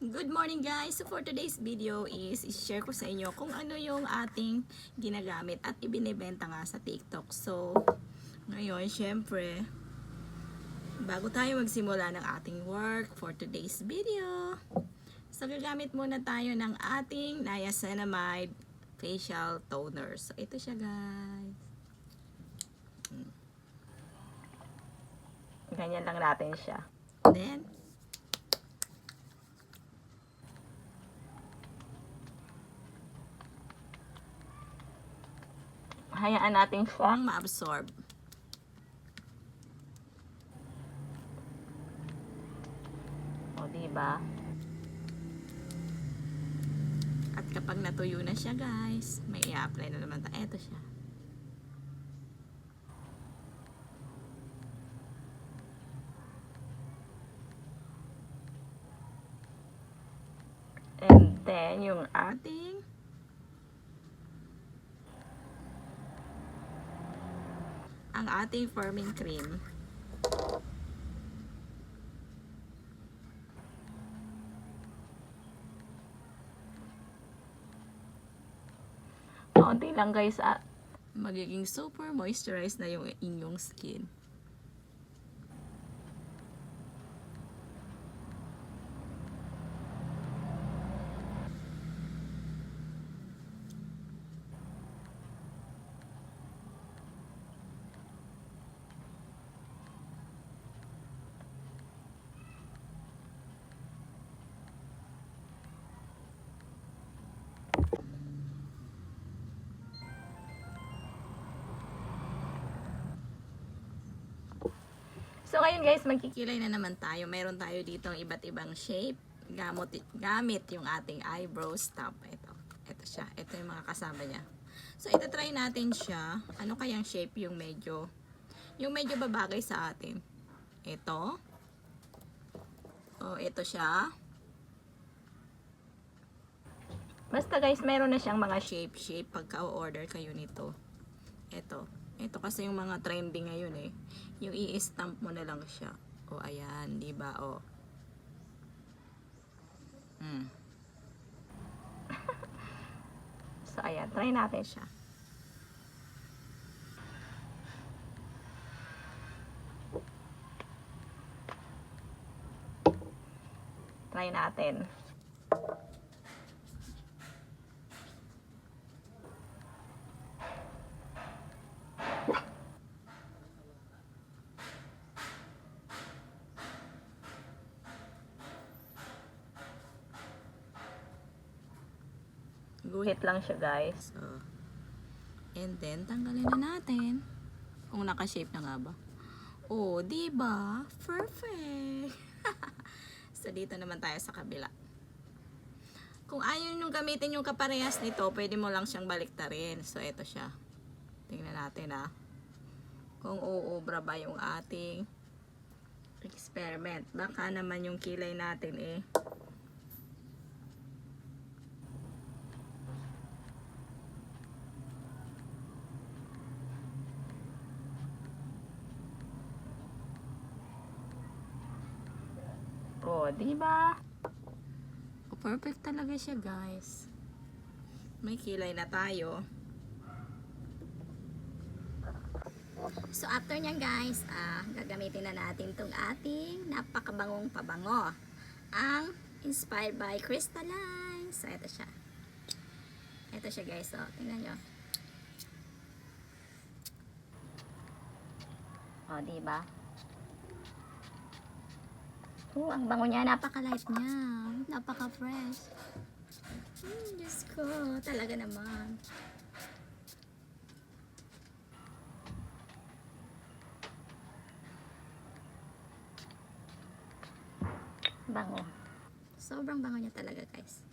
Good morning guys! So for today's video is i-share ko sa inyo kung ano yung ating ginagamit at ibinebenta nga sa TikTok. So ngayon syempre bago tayo magsimula ng ating work for today's video, so gagamit muna tayo ng ating niacinamide facial toner. So ito siya guys. Ganyan lang natin siya. Then hayaan natin siyang ma-absorb. O, diba? At kapag natuyo na siya, guys, may i-apply na naman tayo. Eto siya. And then, yung ating firming cream. Kaunti lang guys at magiging super moisturized na yung inyong skin. So ngayon guys, magkikilay na naman tayo. Meron tayo dito iba't ibang shape. Gamit yung ating eyebrow stamp. Ito siya. Ito yung mga kasama niya. So ito try natin siya. Ano kayang shape yung medyo babagay sa atin. Ito. O ito siya. Basta guys, meron na siyang mga shape pagka-order kayo nito. Ito kasi yung mga trending ngayon eh. Yung i-stamp mo na lang siya. O ayan, 'di ba? O. So ayan, try natin siya. Try natin. Guhit lang siya guys. So, and then tanggalin na natin. Kung naka-shape na nga ba. Oh, di ba? Perfect. So dito naman tayo sa kabila. Kung ayaw nyo gamitin yung kaparehas nito, pwede mo lang siyang baliktarin. So ito siya. Tingnan natin kung uubra ba yung ating experiment. Baka naman yung kilay natin di ba? Perfect talaga siya, guys. May kilay na tayo. So after nyan guys, gagamitin na natin tong ating napakabangong pabango. Ang inspired by Crystalline. So ito siya. Ito siya guys. So, tingnan nyo. O, diba? Ang bango niya. Napaka-light niya. Napaka-fresh. Diyos ko. Talaga naman. Bango. Sobrang bango niya talaga guys.